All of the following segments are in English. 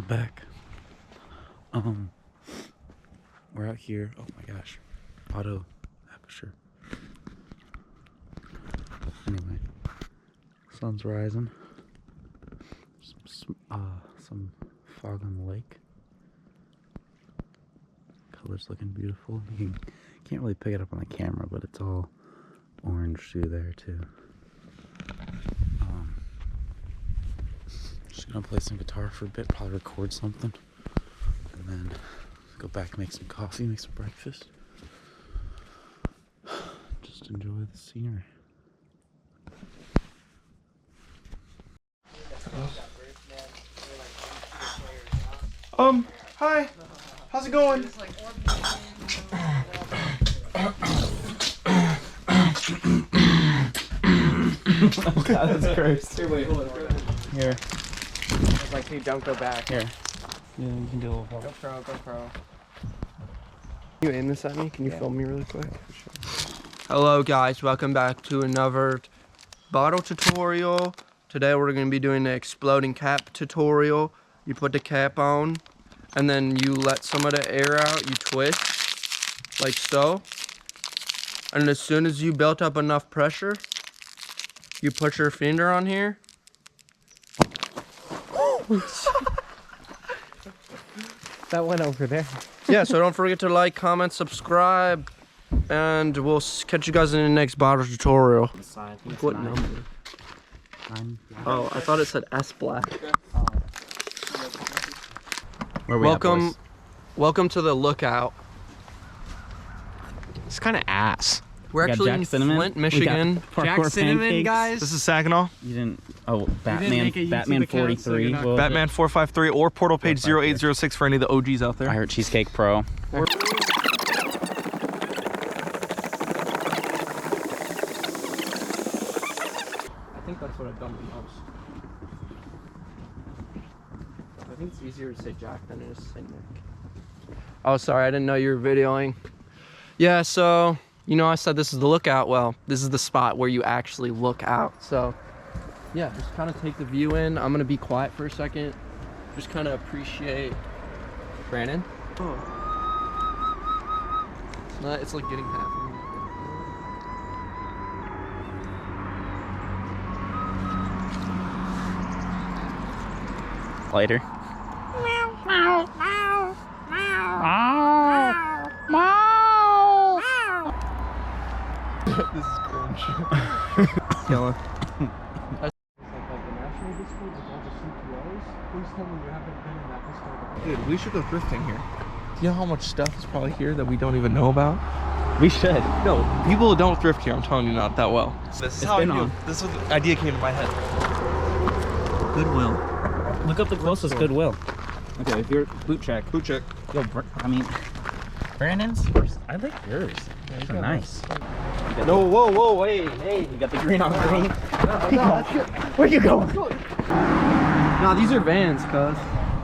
back. We're out here. Oh my gosh, auto aperture. Anyway, sun's rising. Some fog on the lake. Colors looking beautiful. You can't really pick it up on the camera, but it's all orange through there too. Just gonna play some guitar for a bit, probably record something, and then go back, make some coffee, make some breakfast. Just enjoy the scenery. Hi. How's it going? God, that's gross. Here, wait, hold on. Here. It's like, hey, don't go back. Here. Yeah, you can do a little vlog. GoPro. Can you aim this at me? Can you film me really quick? Sure. Hello guys, welcome back to another bottle tutorial. Today we're going to be doing the exploding cap tutorial. You put the cap on, and then you let some of the air out, you twist, like so. And as soon as you built up enough pressure, you put your finger on here. That went over there. Yeah, so don't forget to like, comment, subscribe, and we'll catch you guys in the next bottle tutorial. What number? 9. Oh, I thought it said S black. Where we at, boys? Welcome to the Lookout. It's kind of ass. We're We got actually Jack in Cinnamon. Flint, We Michigan. got Jack parkour Cinnamon, pancakes. guys. This is Saginaw. You didn't. Oh, didn't Batman. make a YouTube Batman account, so 43. you're not- What was Batman it? 453 or portal page 0806 for any of the OGs out I there. heard Cheesecake Pro. I think that's what I've done the most. I think it's easier to say Jack than it is to say Nick. Oh, sorry, I didn't know you were videoing. Yeah, so, you know, I said this is the Lookout. Well, this is the spot where you actually look out. So, yeah, just kind of take the view in. I'm going to be quiet for a second. Just kind of appreciate Brandon. Oh. It's like getting half of me. Later. This is cringe. Yellow. Dude, we should go thrifting here. Do you know how much stuff is probably here that we don't even know about? We should. No, people don't thrift here, I'm telling you, not that well. This is how been I knew. on. This was the idea came to my head. Goodwill. Look up the closest Goodwill. Okay, if you're boot check. Boot check. Yo, I mean, Brandon's. I like yours. Those are nice. No, whoa, hey. You got the green on green. No, Where you going? nah, these are Vans, cuz.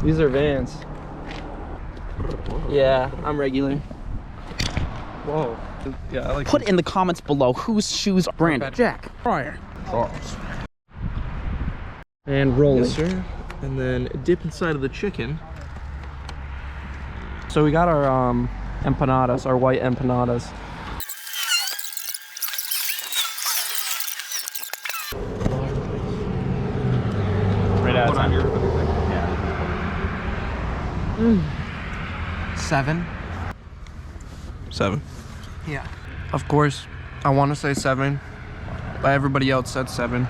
These are Vans. Yeah, I'm regular. Whoa. Yeah, I like Put in the comments below whose shoes are Brandon. Jack. Brian. Charles. And rolling. Yes, sir. And then dip inside of the chicken. So we got our empanadas, our white empanadas. Right out of time. Yeah. 7. 7. Yeah. Of course, I want to say 7, but everybody else said 7.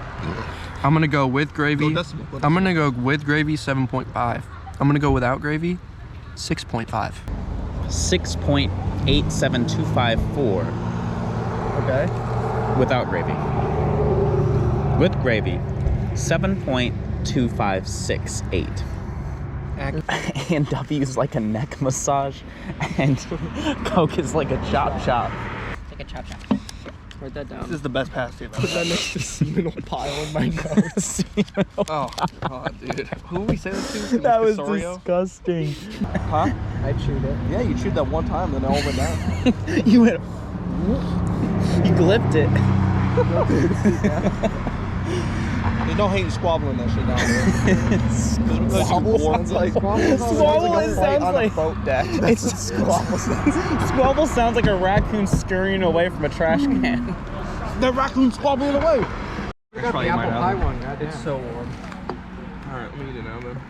I'm gonna go with gravy. Go decimal, go I'm gonna go with gravy 7.5. I'm gonna go without gravy 6.5. 6.87254 Okay. without gravy. With gravy, 7.2568. And W is like a neck massage, and Coke is like a chop chop. Take a chop chop. Write that down. This is the best pasta Put that next to seminal pile in my notes. Oh, God, dude. Who we say this to? That was Osorio? disgusting. Huh? I chewed it. Yeah, you chewed that one time, then it all went down. You went. You glipped it. mean, no hate and squabbling that shit down there. Squabble sounds like Squabble sounds like a boat deck. It's squabble. Squabble sounds like a raccoon scurrying away from a trash can. The raccoon squabbling away. We got the apple pie one. It's so warm. All right, let me eat it now then.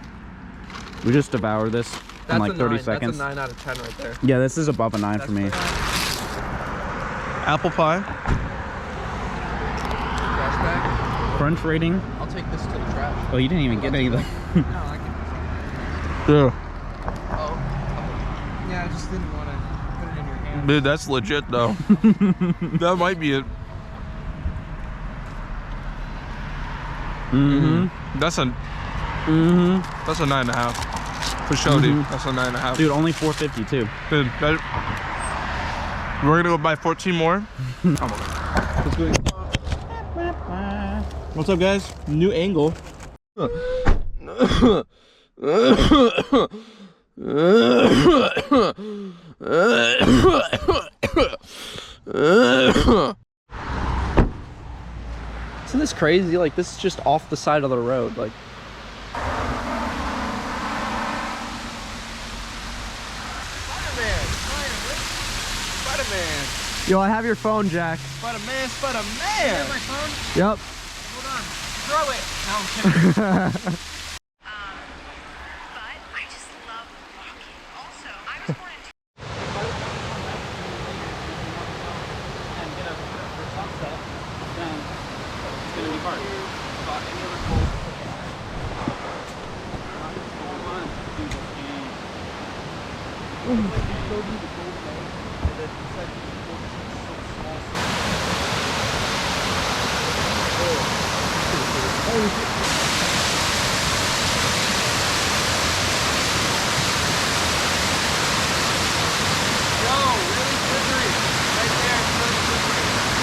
We just devour this in like 30 seconds. That's a 9 out of 10 right there. Yeah, this is above a 9 for me. Apple pie. Trash bag. Crunch rating. I'll take this to the trash. Oh, you didn't even get anything. No, I can. Yeah. Oh. Yeah, I just didn't want to put it in your hand. Dude, that's legit though. That might be it. That's a 9.5 for sure, dude. That's a 9.5. Dude, only 452. Dude, we're gonna go buy 14 more. What's up, guys? New angle. Isn't this crazy? Like, this is just off the side of the road. Like, Spider-Man. yo, I have your phone, Jack. Spider-Man. You have my phone? Yep. Hold on. Throw it. No, I'm kidding. But I just love walking. Also, I was born in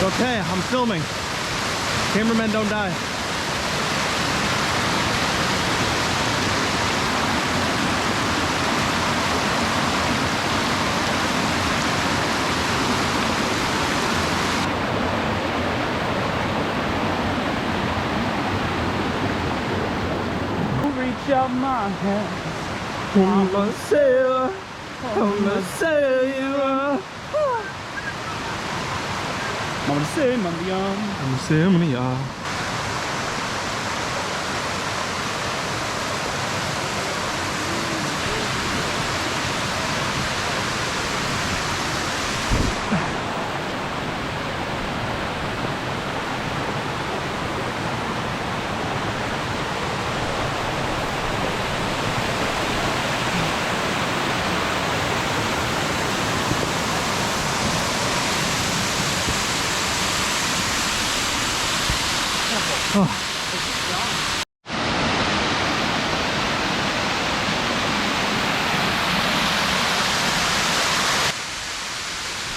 Okay, I'm filming. Cameramen don't die. Reach out my hand. I'm a sailor. I'm a sailor. I'm gonna say, Mandiam. I'm a sailor.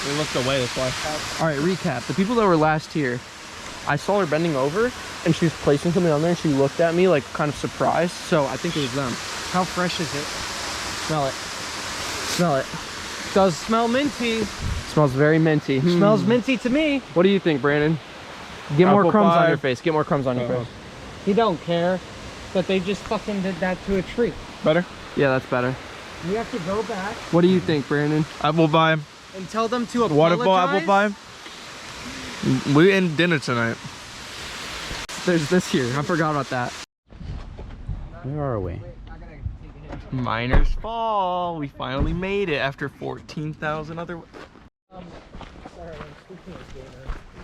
We looked away, that's why. All right, recap. The people that were last here, I saw her bending over and she was placing something on there and she looked at me like kind of surprised. So I think it was them. How fresh is it? Smell it. Smell it. Does smell minty. Smells very minty. Smells minty to me. What do you think, Brandon? Get more Apple crumbs on pie. your face. Get more crumbs on your face. He don't care that they just fucking did that to a tree. Better? Yeah, that's better. We have to go back What do you think, Brandon? Apple pie. and tell them to apologize. Waterfall apple pie. We in dinner tonight. There's this here. I forgot about that. Where are we? Miners Fall. We finally made it after 14,000 other.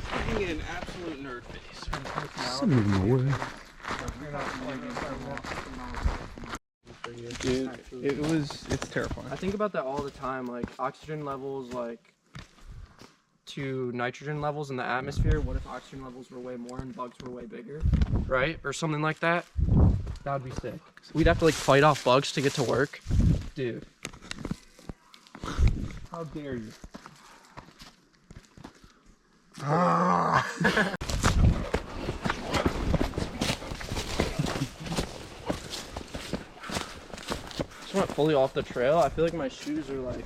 Speaking in an absolute nerd face. Dude, it's terrifying. I think about that all the time. Like oxygen levels, like to nitrogen levels in the atmosphere. What if oxygen levels were way more and bugs were way bigger, right? Or something like that. That would be sick. We'd have to like fight off bugs to get to work, dude. How dare you? Just went fully off the trail. I feel like my shoes are like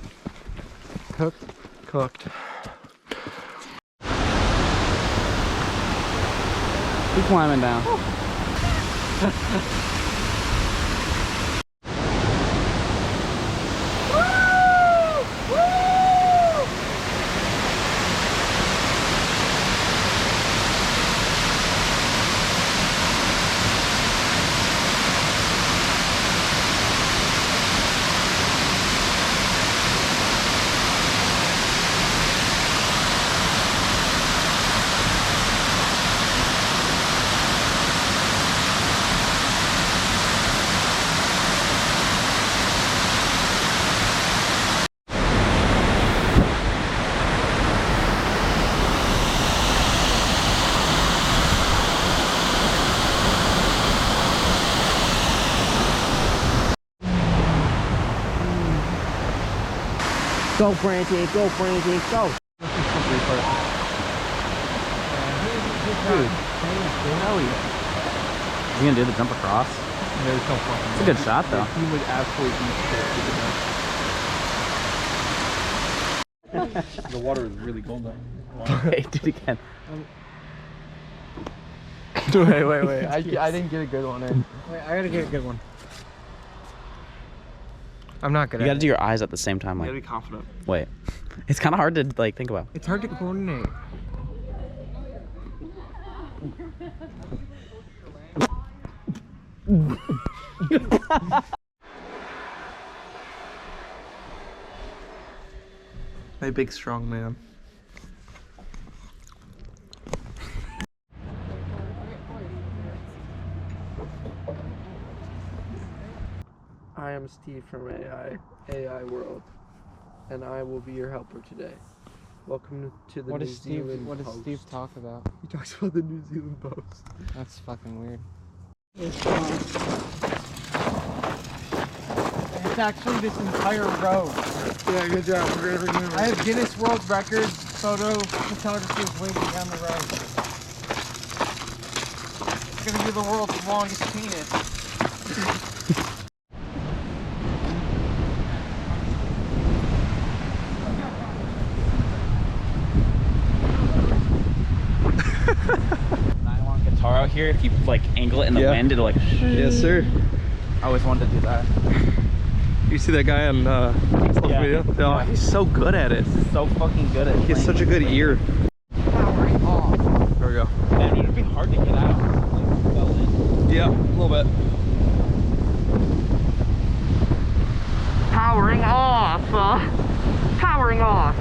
cooked. Keep climbing down. Go, Francie, go, Francie, go. Dude, hell yeah. Is he gonna do the jump across? There's no fucking. It's a good shot though. He would absolutely eat it. The water is really cold though. Okay, do it again. Wait. I didn't get a good one in. Wait, I gotta get a good one. I'm not good You at gotta it. do your eyes at the same time. You Like, gotta be confident. wait. It's kind of hard to like think about. It's hard to coordinate. My big strong man. I am Steve from AI World, and I will be your helper today. Welcome to the What New does Steve? Zealand What does Post. Steve talk about? He talks about the New Zealand Post. That's fucking weird. It's actually this entire road. Yeah, good job. We're gonna remember. I have Guinness World Records photo photographers waiting down the road. It's gonna be the world's longest penis. Nylon guitar out here. If you like angle it in the wind, it'll like. Yes, sir. I always wanted to do that. You see that guy on social Yeah. media? Oh, he's so good at it. So fucking good at. He has such a good ear. Powering off. There we go. Man, it'd be hard to get out. Like, well in. Yeah, a little bit. Powering off. Powering off.